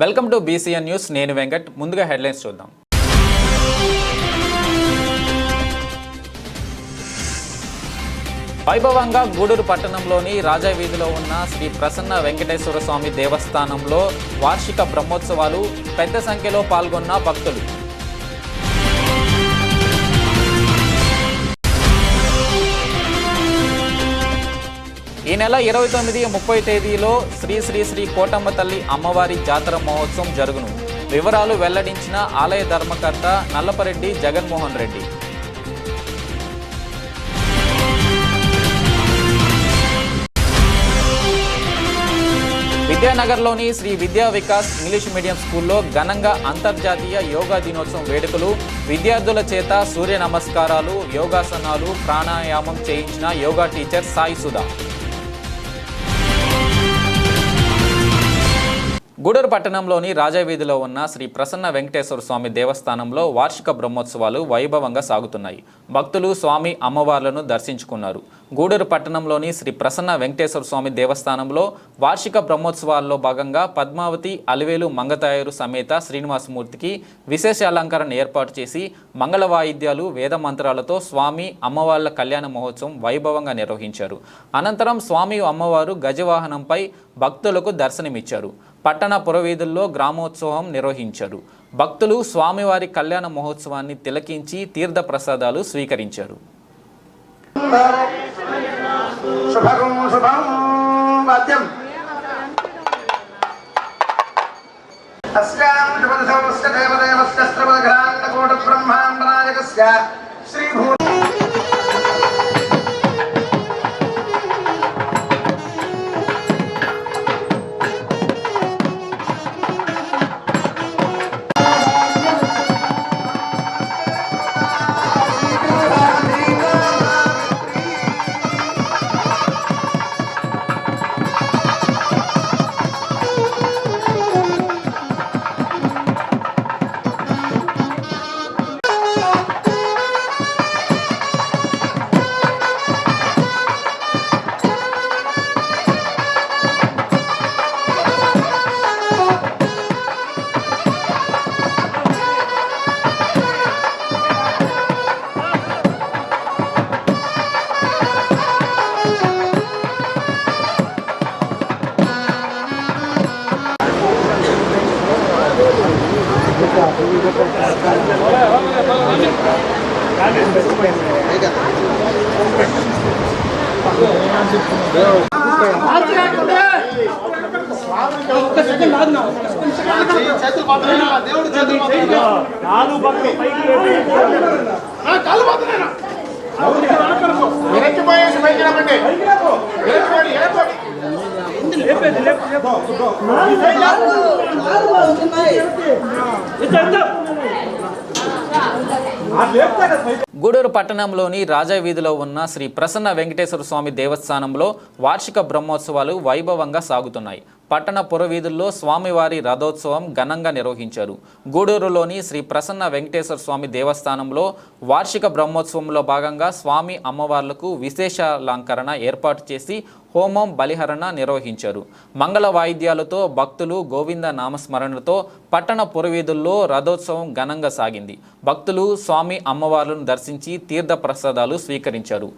Welcome to BCN news. నేను వెంకట్. ముందుగా headlines చూద్దాం. వైభవంగా గూడూరు పట్టణంలోని రాజా వీధిలో ఉన్న శ్రీ ప్రసన్న వెంకటేశ్వర స్వామి దేవస్థానంలో వార్షిక బ్రహ్మోత్సవాలు. పెద్ద సంఖ్యలో పాల్గొన్న భక్తులు. ఈ నెల 29, 30 తేదీలో శ్రీ శ్రీ శ్రీ కోటమ్మ తల్లి అమ్మవారి జాతర మహోత్సవం జరుగును. వివరాలు వెల్లడించిన ఆలయ ధర్మకర్త నల్లపరెడ్డి జగన్మోహన్ రెడ్డి. విద్యానగర్లోని శ్రీ విద్యా వికాస్ ఇంగ్లీష్ మీడియం స్కూల్లో ఘనంగా అంతర్జాతీయ యోగా దినోత్సవం వేడుకలు. విద్యార్థుల చేత సూర్య నమస్కారాలు, యోగాసనాలు, ప్రాణాయామం చేయించిన యోగా టీచర్ సాయి సుధా. గూడూరు పట్టణంలోని రాజావీధిలో ఉన్న శ్రీ ప్రసన్న వెంకటేశ్వర స్వామి దేవస్థానంలో వార్షిక బ్రహ్మోత్సవాలు వైభవంగా సాగుతున్నాయి. భక్తులు స్వామి అమ్మవార్లను దర్శించుకున్నారు. గూడూరు పట్టణంలోని శ్రీ ప్రసన్న వెంకటేశ్వర స్వామి దేవస్థానంలో వార్షిక బ్రహ్మోత్సవాల్లో భాగంగా పద్మావతి, అలివేలు మంగతాయరు సమేత శ్రీనివాసమూర్తికి విశేష అలంకరణ ఏర్పాటు చేసి మంగళ వాయిద్యాలు, వేద మంత్రాలతో స్వామి అమ్మవార్ల కళ్యాణ మహోత్సవం వైభవంగా నిర్వహించారు. అనంతరం స్వామి అమ్మవారు గజవాహనంపై భక్తులకు దర్శనమిచ్చారు. పట్టణ పురవీధుల్లో గ్రామోత్సవం నిర్వహించారు. భక్తులు స్వామివారి కళ్యాణ మహోత్సవాన్ని తిలకించి తీర్థ ప్రసాదాలు స్వీకరించారు. గూడూరు పట్టణంలోని రాజా వీధిలో ఉన్న శ్రీ ప్రసన్న వెంకటేశ్వర స్వామి దేవస్థానంలో వార్షిక బ్రహ్మోత్సవాలు వైభవంగా సాగుతున్నాయి. పట్టణ పురవీధుల్లో స్వామివారి రథోత్సవం ఘనంగా నిర్వహించారు. గూడూరులోని శ్రీ ప్రసన్న వెంకటేశ్వర స్వామి దేవస్థానంలో వార్షిక బ్రహ్మోత్సవంలో భాగంగా స్వామి అమ్మవార్లకు విశేష అలంకరణ ఏర్పాటు చేసి హోమం, బలిహరణ నిర్వహించారు. మంగళ వాయిద్యాలతో భక్తులు గోవింద నామస్మరణతో పట్టణ పురవీధుల్లో రథోత్సవం ఘనంగా సాగింది. భక్తులు స్వామి అమ్మవార్లను దర్శించి తీర్థ ప్రసాదాలు స్వీకరించారు.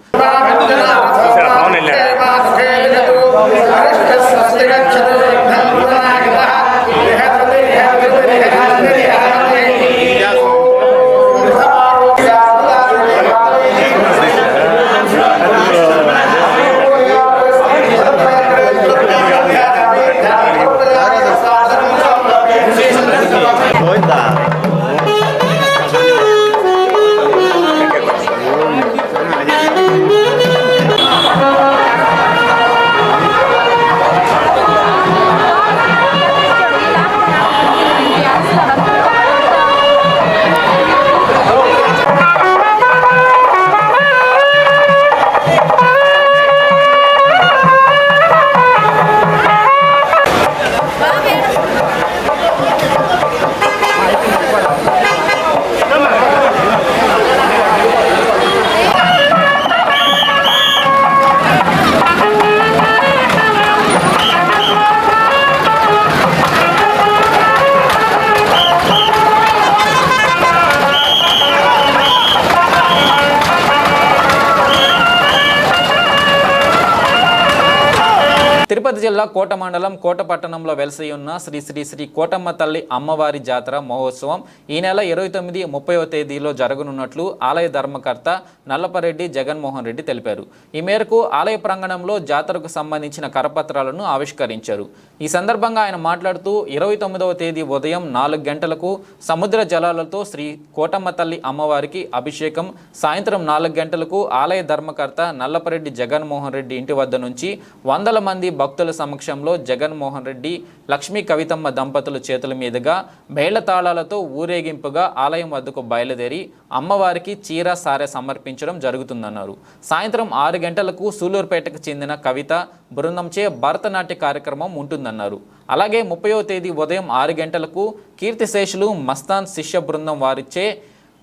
తిరుపతి జిల్లా కోట మండలం కోట పట్టణంలో వెలసి ఉన్న శ్రీ శ్రీ శ్రీ కోటమ్మ తల్లి అమ్మవారి జాతర మహోత్సవం ఈ నెల 29, 30వ తేదీలో జరగనున్నట్లు ఆలయ ధర్మకర్త నల్లపరెడ్డి జగన్మోహన్ రెడ్డి తెలిపారు. ఈ మేరకు ఆలయ ప్రాంగణంలో జాతరకు సంబంధించిన కరపత్రాలను ఆవిష్కరించారు. ఈ సందర్భంగా ఆయన మాట్లాడుతూ 29వ తేదీ ఉదయం 4 గంటలకు సముద్ర జలాలతో శ్రీ కోటమ్మ తల్లి అమ్మవారికి అభిషేకం, సాయంత్రం 4 గంటలకు ఆలయ ధర్మకర్త నల్లపరెడ్డి జగన్మోహన్ రెడ్డి ఇంటి వద్ద నుంచి వందల మంది భక్తుల సమక్షంలో జగన్మోహన్ రెడ్డి, లక్ష్మీ కవితమ్మ దంపతుల చేతుల మీదుగా మేళతాళాలతో ఊరేగింపుగా ఆలయం వద్దకు బయలుదేరి అమ్మవారికి చీర సారె సమర్పించడం జరుగుతుందన్నారు. సాయంత్రం 6 గంటలకు సూలూరుపేటకు చెందిన కవిత బృందంచే భరతనాట్య కార్యక్రమం ఉంటుందన్నారు. అలాగే 30వ తేదీ ఉదయం 6 గంటలకు కీర్తిశేషులు మస్తాన్ శిష్య బృందం వారిచ్చే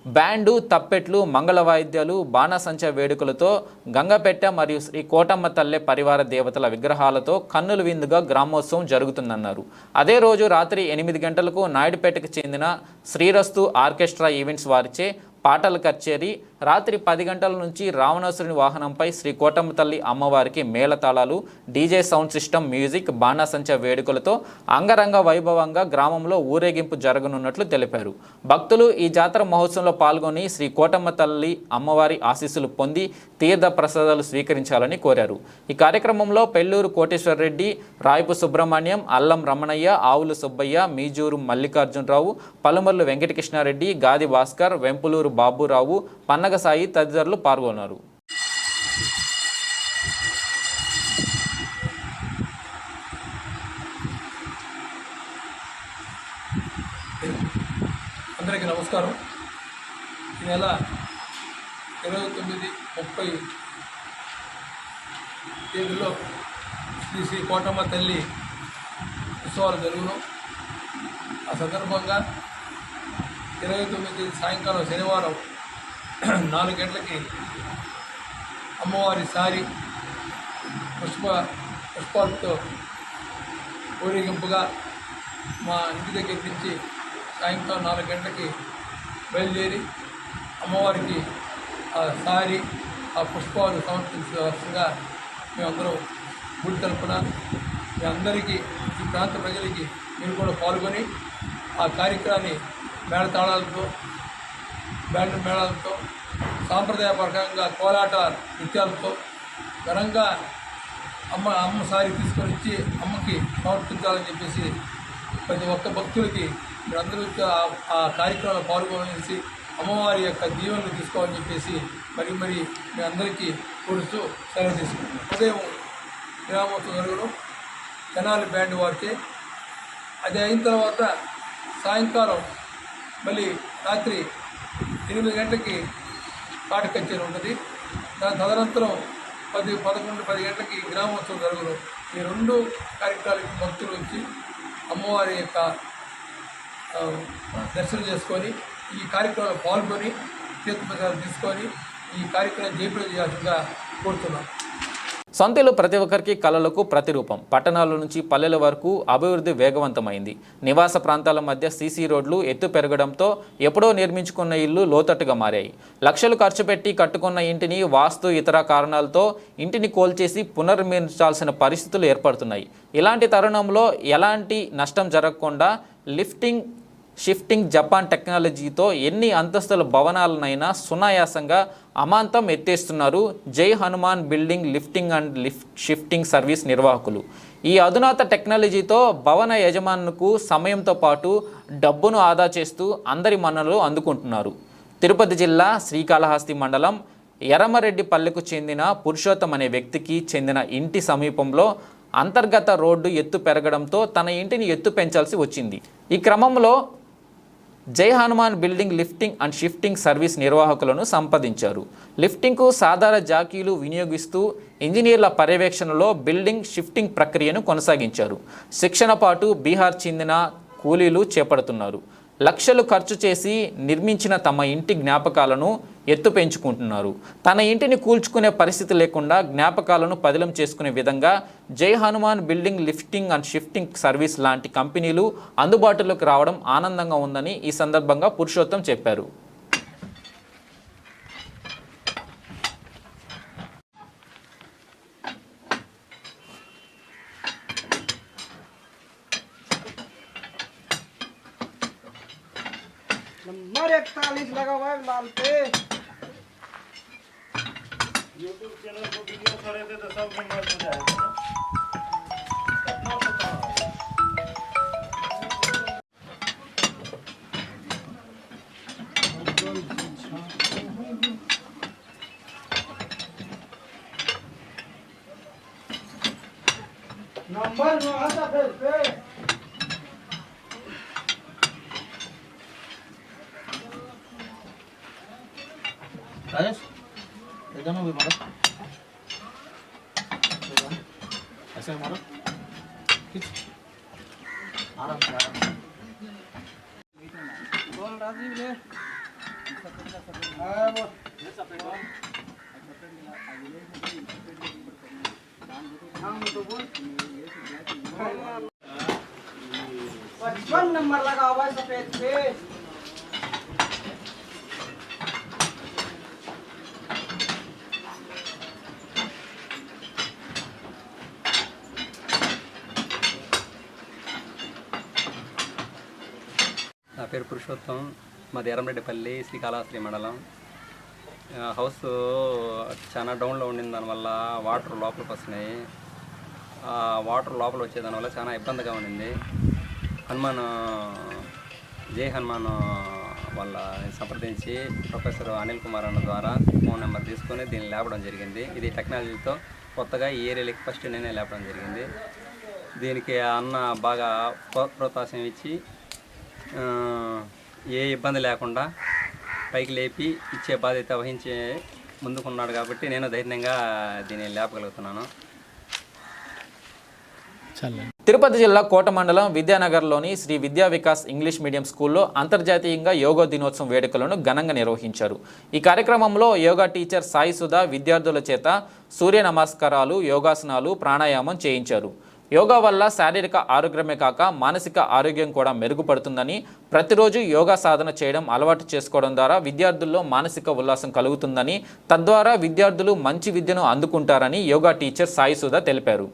బ్యాండు, తప్పెట్లు, మంగళ వాయిద్యాలు, బాణాసంచ వేడుకలతో గంగపెట్ట మరియు శ్రీ కోటమ్మ తల్లె పరివార దేవతల విగ్రహాలతో కన్నుల విందుగా గ్రామోత్సవం జరుగుతుందన్నారు. అదే రోజు రాత్రి 8 గంటలకు నాయుడుపేటకు చెందిన శ్రీరస్తు ఆర్కెస్ట్రా ఈవెంట్స్ వారిచే పాటల కచేరీ, రాత్రి 10 గంటల నుంచి రావణాసురుని వాహనంపై శ్రీ కోటమ్మ తల్లి అమ్మవారికి మేళతాళాలు, డీజే సౌండ్ సిస్టమ్, మ్యూజిక్, బాణాసంచ వేడుకలతో అంగరంగ వైభవంగా గ్రామంలో ఊరేగింపు జరగనున్నట్లు తెలిపారు. భక్తులు ఈ జాతర మహోత్సవంలో పాల్గొని శ్రీ కోటమ్మ తల్లి అమ్మవారి ఆశీస్సులు పొంది తీర్థ ప్రసాదాలు స్వీకరించాలని కోరారు. ఈ కార్యక్రమంలో పెళ్లూరు కోటేశ్వరరెడ్డి, రాయపు సుబ్రహ్మణ్యం, అల్లం రమణయ్య, ఆవులు సుబ్బయ్య, మీజూరు మల్లికార్జునరావు, పలుమర్లు వెంకటకృష్ణారెడ్డి, గాది భాస్కర్, వెంపులూరు బాబురావు, పన్నగ సాయి తదితరులు పాల్గొన్నారు. అందరికీ నమస్కారం. ఈ నెల 29, 30 తేదీలో శ్రీ శ్రీ కోటమ్మ తల్లి ఉత్సవాలు జరుగును. ఆ సందర్భంగా 29 సాయంకాలం శనివారం 4 గంటలకి అమ్మవారి సారి పుష్పాలతో ఊరేగింపుగా మా ఇంటి దగ్గర నుంచి సాయంకాలం 4 గంటలకి బయలుదేరి అమ్మవారికి ఆ సారి, ఆ పుష్పాలు సమర్పించవలసిందిగా మేమందరం గుడి తరపున మీ అందరికీ, ఈ ప్రాంత ప్రజలకి మీరు కూడా పాల్గొని ఆ కార్యక్రమాన్ని మేళతాళాలతో, బ్యాండ్ మేళాలతో, సాంప్రదాయపరంగా కోలాట నృత్యాలతో ఘనంగా అమ్మ సారి తీసుకొని వచ్చి అమ్మకి సమర్పించాలని చెప్పేసి ప్రతి ఒక్క భక్తులకి మీరందరూ ఆ కార్యక్రమంలో పాల్గొనేసి అమ్మవారి యొక్క దీవెనలు తీసుకోవాలని చెప్పేసి మరి మీ అందరికీ కోరుతూ సెలవు తీసుకుంటున్నాం. ఉదయం గ్రామోత్సవం జరగడం తెనాలి బ్యాండ్ వారికే. అది అయిన తర్వాత సాయంకాలం మళ్ళీ రాత్రి 8 గంటలకి పాట కచేరీ ఉంటుంది. దాని తదనంతరం 10, 11, 10 గంటలకి గ్రామోత్సవం జరుగును. ఈ 2 కార్యక్రమాలకి భక్తులు వచ్చి అమ్మవారి యొక్క దర్శనం చేసుకొని ఈ కార్యక్రమంలో పాల్గొని తీర్థప్రసాదం తీసుకొని ఈ కార్యక్రమం జయప్రదం చేయాల్సిందిగా కోరుతున్నాం. సొంతలు ప్రతి ఒక్కరికి కళలకు ప్రతిరూపం. పట్టణాల నుంచి పల్లెల వరకు అభివృద్ధి వేగవంతమైంది. నివాస ప్రాంతాల మధ్య సీసీ రోడ్లు ఎత్తు పెరగడంతో ఎప్పుడో నిర్మించుకున్న ఇల్లు లోతట్టుగా మారాయి. లక్షలు ఖర్చు పెట్టి కట్టుకున్న ఇంటిని వాస్తు ఇతర కారణాలతో ఇంటిని కోల్చేసి పునర్నిర్మించాల్సిన పరిస్థితులు ఏర్పడుతున్నాయి. ఇలాంటి తరుణంలో ఎలాంటి నష్టం జరగకుండా షిఫ్టింగ్ జపాన్ టెక్నాలజీతో ఎన్ని అంతస్తుల భవనాలనైనా సునాయాసంగా అమాంతం ఎత్తేస్తున్నారు జై Hanuman building lifting and shifting service నిర్వాహకులు. ఈ అధునాత టెక్నాలజీతో భవన యజమానులకు సమయంతో పాటు డబ్బును ఆదా చేస్తూ అందరి మన్ననలు అందుకుంటున్నారు. తిరుపతి జిల్లా శ్రీకాళహస్తి మండలం ఎర్రమరెడ్డిపల్లెకు చెందిన పురుషోత్తం అనే వ్యక్తికి చెందిన ఇంటి సమీపంలో అంతర్గత రోడ్డు ఎత్తు పెరగడంతో తన ఇంటిని ఎత్తు పెంచాల్సి వచ్చింది. ఈ క్రమంలో Jai Hanuman building lifting and shifting service నిర్వాహకులను సంప్రదించారు. లిఫ్టింగ్కు సాధారణ జాకీలు వినియోగిస్తూ ఇంజనీర్ల పర్యవేక్షణలో బిల్డింగ్ షిఫ్టింగ్ ప్రక్రియను కొనసాగించారు. శిక్షణ పాటు బీహార్ చెందిన కూలీలు చేపడుతున్నారు. లక్షలు ఖర్చు చేసి నిర్మించిన తమ ఇంటి జ్ఞాపకాలను ఎత్తు పెంచుకుంటున్నారు. తన ఇంటిని కూల్చుకునే పరిస్థితి లేకుండా జ్ఞాపకాలను పదిలం చేసుకునే విధంగా జై Hanuman building lifting and shifting service లాంటి కంపెనీలు అందుబాటులోకి రావడం ఆనందంగా ఉందని ఈ సందర్భంగా పురుషోత్తం చెప్పారు. नंबर 41 लगा हुआ है लाल पे। यूट्यूब चैनल को वीडियो खड़े थे तो सब नंबर हो जाएगा ना। नंबर जो आता फिर पे राजेश इधर भी मारो ऐसे मारो खींच आराम से बोल राजीव ले हां वो नाम तो बोल 55 नंबर लगा हुआ है सफेद पे। నా పేరు పురుషోత్తం, మాది ఎర్రంరెడ్డిపల్లి, శ్రీకాళహస్తి మండలం. హౌస్ చాలా డౌన్లో ఉండిన దానివల్ల వాటర్ లోపలికి వస్తున్నాయి. ఆ వాటర్ లోపల వచ్చేదానివల్ల చాలా ఇబ్బందిగా ఉండింది. హనుమాన్ జై హనుమాన్ వాళ్ళ సంప్రదించి ప్రొఫెసర్ అనిల్ కుమార్ అన్న ద్వారా ఫోన్ నెంబర్ తీసుకొని దీన్ని లేపడం జరిగింది. ఇది టెక్నాలజీతో కొత్తగా ఈ ఏరియాలకి ఫస్ట్ నేనే లేపడం జరిగింది. దీనికి అన్న బాగా ప్రోత్సాహం ఇచ్చి ఏ ఇబ్బంది లేకుండా పైకి లేపి ఇచ్చే బాధ్యత వహించే ముందుకున్నాడు కాబట్టి నేను ధైర్యంగా దీన్ని లేపగలుగుతున్నాను. తిరుపతి జిల్లా కోట మండలం విద్యానగర్లోని శ్రీ విద్యా వికాస్ ఇంగ్లీష్ మీడియం స్కూల్లో అంతర్జాతీయంగా యోగా దినోత్సవం వేడుకలను ఘనంగా నిర్వహించారు. ఈ కార్యక్రమంలో యోగా టీచర్ సాయి సుధా విద్యార్థుల చేత సూర్య నమస్కారాలు, యోగాసనాలు, ప్రాణాయామం చేయించారు. యోగా వల్ల శారీరక ఆరోగ్యమే కాక మానసిక ఆరోగ్యం కూడా మెరుగుపడుతుందని, ప్రతిరోజు యోగా సాధన చేయడం అలవాటు చేసుకోవడం ద్వారా విద్యార్థుల్లో మానసిక ఉల్లాసం కలుగుతుందని, తద్వారా విద్యార్థులు మంచి విద్యను అందుకుంటారని యోగా టీచర్ సాయి సుధా తెలిపారు.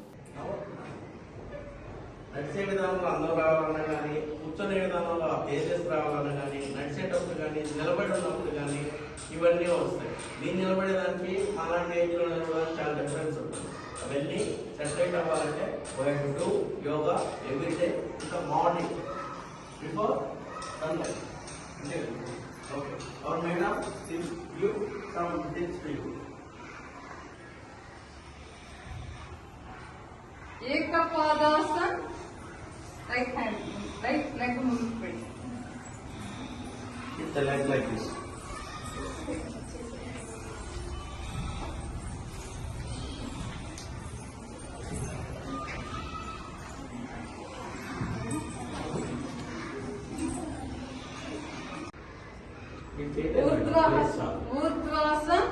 నడిచే విధానంలో అందం రావాలన్నా కానీ, కూర్చొనే విధానంలో ఆ పేజెస్ రావాలన్నా కానీ, నడిచేటప్పుడు కానీ, నిలబడి ఉన్నప్పుడు కానీ ఇవన్నీ వస్తాయి. నేను నిలబడేదానికి అలాంటి ఏజ్లో నిలబడడానికి చాలా డిఫరెన్స్ ఉంటుంది. అవన్నీ సెటరేట్ అవ్వాలంటే డూ యోగా ఎవ్రీ డే ఇంకా మార్నింగ్ బిఫోర్ సన్లైట్. అంటే okay our madam you some tips to you. Ekapadasan, right hand, right leg ముందుకు పెట్టి. Keep the leg like this. ఊర్ధ్వాసన్,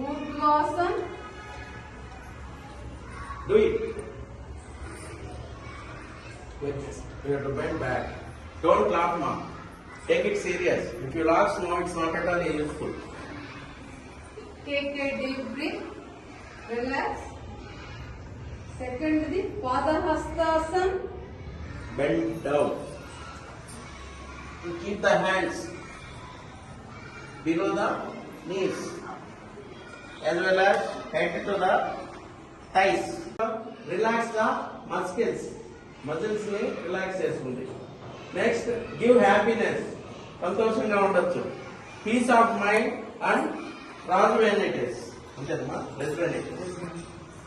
ఊర్ధ్వాసన్. Do it. Like this. You have to bend back. Don't laugh now. Take it serious. If you laugh now, it's not at all useful. Take a deep breath, relax. Second, the Padahastasana. Bend down. You keep the hands below the knees as well as head to the thighs. Relax the muscles ని relax చేసుకుంది. Next give happiness, సంతోషంగా ఉండొచ్చు. Peace of mind and prosperities అంతేనమ్మా. Respirative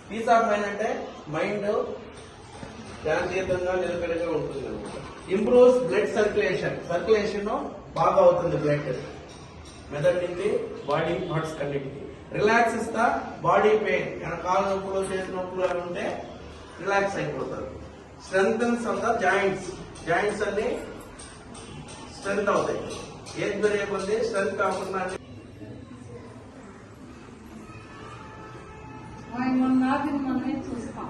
peace of mind అంటే mind శాంతియుతంగా నిలకడగా ఉంటుంది. Improves blood circulation బాగా అవుతుంది. బ్లడ్ మెదడు నుంచి బాడీ పార్ట్స్ కన్నిటికి. రిలాక్సెస్ ద బాడీ పెయిన్, కాళ్ళ నొప్పులు, చేతి నొప్పులు అని ఉంటే రిలాక్స్ అయిపోతారు. స్ట్రెంగ్థన్స్ ఆఫ్ ద జాయింట్స్ అన్ని స్ట్రెంగ్త్ అవుతాయి. ఏది పెరిగే కొద్ది స్ట్రెంగ్త్ కాకుండా మనమే చూస్తాం.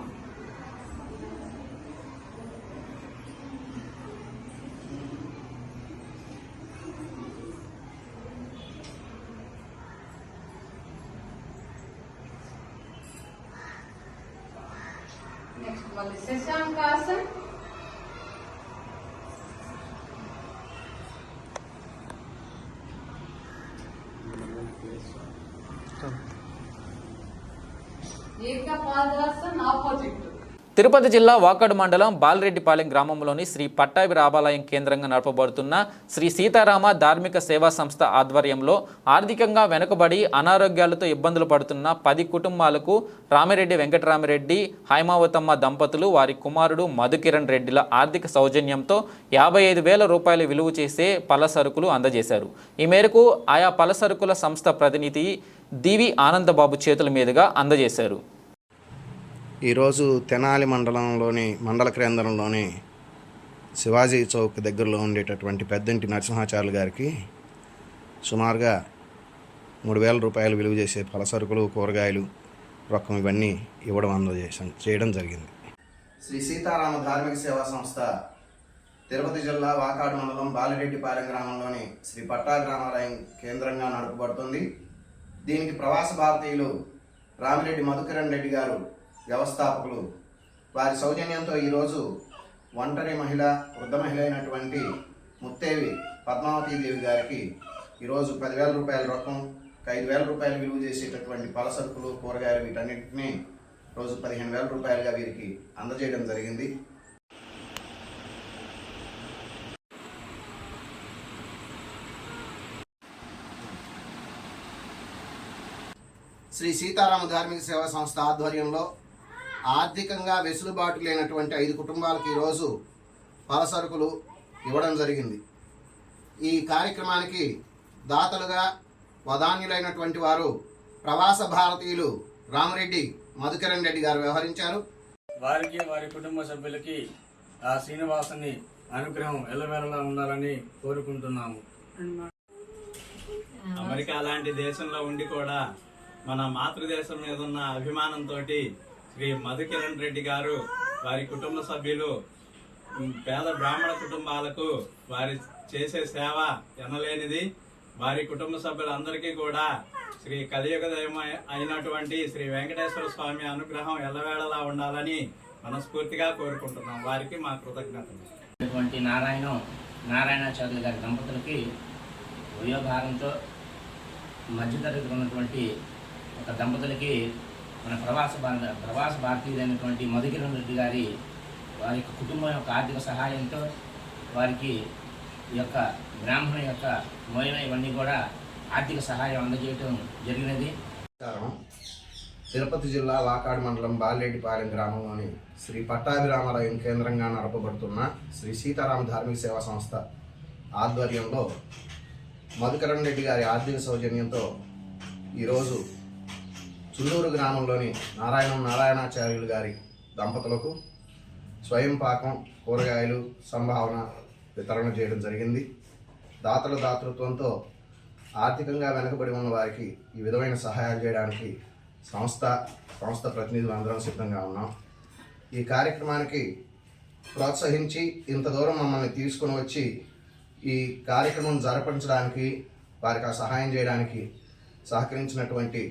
నెక్స్ట్ మళ్ళీ శశాంకాసన్. ఏకపాదాసన్ ఆపోజిట్. తిరుపతి జిల్లా వాకాడు మండలం బాలరెడ్డిపాలెం గ్రామంలోని శ్రీ పట్టాభి రామాలయం కేంద్రంగా నడపబడుతున్న శ్రీ సీతారామ ధార్మిక సేవా సంస్థ ఆధ్వర్యంలో ఆర్థికంగా వెనుకబడి అనారోగ్యాలతో ఇబ్బందులు పడుతున్న 10 కుటుంబాలకు రామిరెడ్డి వెంకటరామిరెడ్డి హైమావతమ్మ దంపతులు వారి కుమారుడు మధుకిరణ్ రెడ్డిల ఆర్థిక సౌజన్యంతో 55,000 రూపాయలు విలువ చేసే పలసరుకులు అందజేశారు. ఈ మేరకు ఆయా పలసరుకుల సంస్థ ప్రతినిధి దివి ఆనందబాబు చేతుల మీదుగా అందజేశారు. ఈరోజు తెనాలి మండల కేంద్రంలోని శివాజీ చౌక్ దగ్గరలో ఉండేటటువంటి పెద్దంటి నరసింహాచార్యులు గారికి సుమారుగా 3,000 రూపాయలు విలువ చేసే పలసరుకులు, కూరగాయలు, రొక్కం ఇవన్నీ చేయడం జరిగింది. శ్రీ సీతారామ ధార్మిక సేవా సంస్థ తిరుపతి జిల్లా వాకాడు మండలం బాలిరెడ్డిపాలెం గ్రామంలోని శ్రీ పట్టాభి రామాలయం కేంద్రంగా నడపబడుతుంది. దీనికి ప్రవాస భారతీయులు రామిరెడ్డి మధుకిరణ్ రెడ్డి గారు వ్యవస్థాపకులు. వారి సౌజన్యంతో ఈరోజు ఒంటరి మహిళ, వృద్ధ మహిళ అయినటువంటి ముత్తేవి పద్మావతీదేవి గారికి ఈరోజు 10,000 రూపాయల రొక్కం, 5,000 రూపాయలు విలువ చేసేటటువంటి పలసరుకులు, కూరగాయలు వీటన్నిటిని రోజు 15,000 రూపాయలుగా వీరికి అందజేయడం జరిగింది. శ్రీ సీతారామ ధార్మిక సేవా సంస్థ ఆధ్వర్యంలో ఆర్థికంగా వెసులుబాటు లేనటువంటి 5 కుటుంబాలకు ఈరోజు పలసరుకులు ఇవ్వడం జరిగింది. ఈ కార్యక్రమానికి దాతలుగా వదాన్యులైనటువంటి వారు ప్రవాస భారతీయులు రామిరెడ్డి మధుకిరణ్ రెడ్డి గారు వ్యవహరించారు. వారికి వారి కుటుంబ సభ్యులకి ఆ శ్రీనివాసుని అనుగ్రహం ఎల్లవేళలా ఉండాలని కోరుకుంటున్నాము. అమెరికా లాంటి దేశంలో ఉండి కూడా మన మాతృదేశం మీద ఉన్న అభిమానంతో శ్రీ మధుకిరణ్ రెడ్డి గారు వారి కుటుంబ సభ్యులు పేద బ్రాహ్మణ కుటుంబాలకు వారి చేసే సేవ ఎనలేనిది. వారి కుటుంబ సభ్యులందరికీ కూడా శ్రీ కలియుగ దైవం అయినటువంటి శ్రీ వెంకటేశ్వర స్వామి అనుగ్రహం ఎల్లవేళలా ఉండాలని మనస్ఫూర్తిగా కోరుకుంటున్నాం. వారికి మా కృతజ్ఞతలు. నారాయణాచార్యులు గారి దంపతులకి వయోభారంతో మధ్యతరగతి ఉన్నటువంటి ఒక దంపతులకి మన ప్రవాస భారతీయులైనటువంటి మధుకిరణ్ రెడ్డి గారి వారి కుటుంబం యొక్క ఆర్థిక సహాయంతో వారికి ఈ యొక్క బ్రాహ్మణ యొక్క మోయన ఇవన్నీ కూడా ఆర్థిక సహాయం అందజేయటం జరిగినది. తిరుపతి జిల్లా వాకాడు మండలం బాలిరెడ్డిపాలెం గ్రామంలోని శ్రీ పట్టాభి రామాలయం కేంద్రంగా నడపబడుతున్న శ్రీ సీతారామ ధార్మిక సేవా సంస్థ ఆధ్వర్యంలో మధుకిరణ్ రెడ్డి గారి ఆర్థిక సౌజన్యంతో ఈరోజు చుల్లూరు గ్రామంలోని నారాయణాచార్యులు గారి దంపతులకు స్వయం పాకం, కూరగాయలు, సంభావన వితరణ చేయడం జరిగింది. దాతల దాతృత్వంతో ఆర్థికంగా వెనుకబడి ఉన్న వారికి ఈ విధమైన సహాయాలు చేయడానికి సంస్థ ప్రతినిధులు అందరం సిద్ధంగా ఉన్నాం. ఈ కార్యక్రమానికి ప్రోత్సహించి ఇంత దూరం మమ్మల్ని తీసుకుని వచ్చి ఈ కార్యక్రమం జరపంచడానికి, వారికి ఆ సహాయం చేయడానికి సహకరించినటువంటి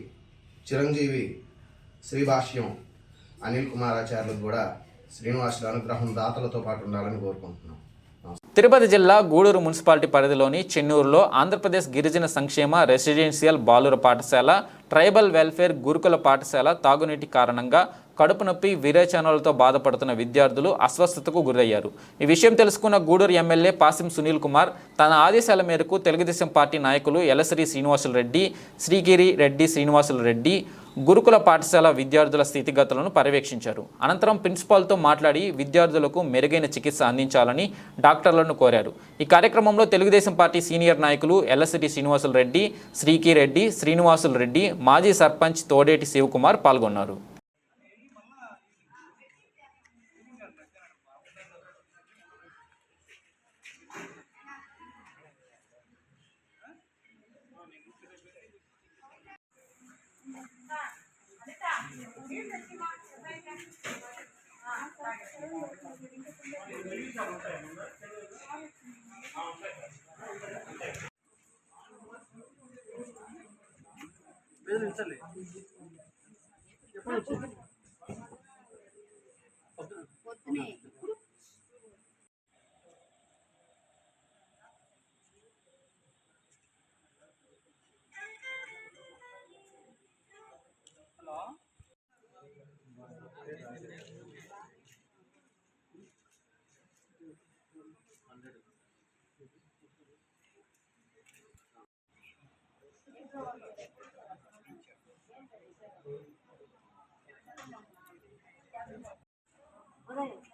చిరంజీవి శ్రీభాష్యం అనిల్ కుమారాచార్యులకు కూడా శ్రీనివాసుల అనుగ్రహం దాతలతో పాటు ఉండాలని కోరుకుంటున్నాం. తిరుపతి జిల్లా గూడూరు మున్సిపాలిటీ పరిధిలోని చెన్నూరులో ఆంధ్రప్రదేశ్ గిరిజన సంక్షేమ రెసిడెన్షియల్ బాలుర పాఠశాల, ట్రైబల్ వెల్ఫేర్ గురుకుల పాఠశాల తాగునీటి కారణంగా కడుపు నొప్పి, విరేచనాలతో బాధపడుతున్న విద్యార్థులు అస్వస్థతకు గురయ్యారు. ఈ విషయం తెలుసుకున్న గూడూరు ఎమ్మెల్యే పాసిం సునీల్ కుమార్ తన ఆదేశాల మేరకు తెలుగుదేశం పార్టీ నాయకులు ఎలసిరి శ్రీనివాసులు రెడ్డి, శ్రీగిరి రెడ్డి శ్రీనివాసులు రెడ్డి గురుకుల పాఠశాల విద్యార్థుల స్థితిగతులను పర్యవేక్షించారు. అనంతరం ప్రిన్సిపాల్తో మాట్లాడి విద్యార్థులకు మెరుగైన చికిత్స అందించాలని డాక్టర్లను కోరారు. ఈ కార్యక్రమంలో తెలుగుదేశం పార్టీ సీనియర్ నాయకులు ఎల్లసిరి శ్రీనివాసులు రెడ్డి, శ్రీకి రెడ్డి, శ్రీనివాసులు రెడ్డి, మాజీ సర్పంచ్ తోడేటి శివకుమార్ పాల్గొన్నారు.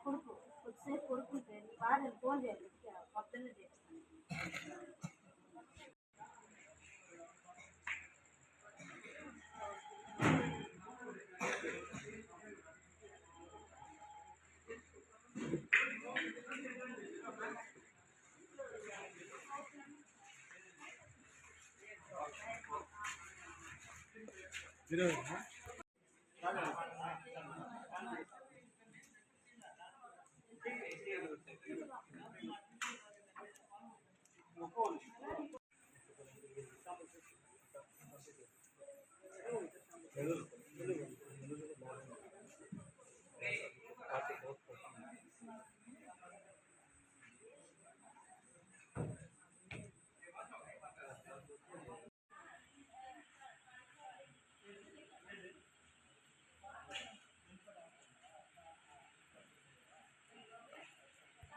కొడుకు కొద్దిసేపు కొడుకుంటే బాగా ఫోన్ చేయాలి పొద్దున్నే చేస్తాను.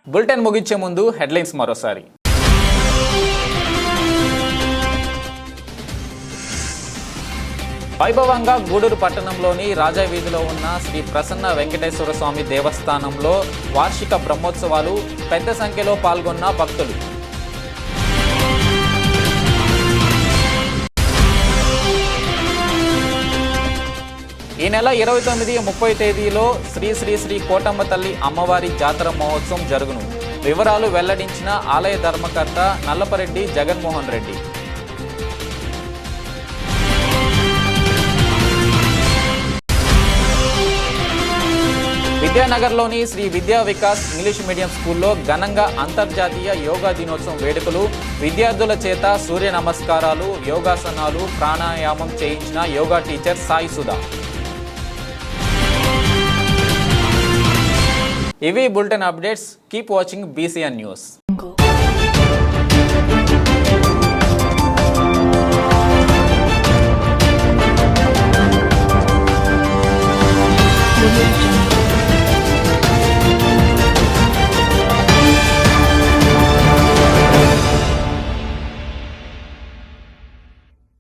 బులెటిన్ ముగించే ముందు హెడ్లైన్స్ మరోసారి. వైభవంగా గూడూరు పట్టణంలోని రాజా వీధిలో ఉన్న శ్రీ ప్రసన్న వెంకటేశ్వర స్వామి దేవస్థానంలో వార్షిక బ్రహ్మోత్సవాలు, పెద్ద సంఖ్యలో పాల్గొన్న భక్తులు. ఈ నెల 29, 30 తేదీలో శ్రీ శ్రీ శ్రీ కోటమ్మ తల్లి అమ్మవారి జాతర మహోత్సవం జరుగును. వివరాలు వెల్లడించిన ఆలయ ధర్మకర్త నల్లపరెడ్డి జగన్మోహన్ రెడ్డి. విద్యానగర్లోని శ్రీ విద్యా వికాస్ ఇంగ్లీష్ మీడియం స్కూల్లో ఘనంగా అంతర్జాతీయ యోగా దినోత్సవం వేడుకలు. విద్యార్థుల చేత సూర్య నమస్కారాలు, యోగాసనాలు, ప్రాణాయామం చేయించిన యోగా టీచర్ సాయి సుధా. ఇవి bulletin updates. Keep watching BCN news.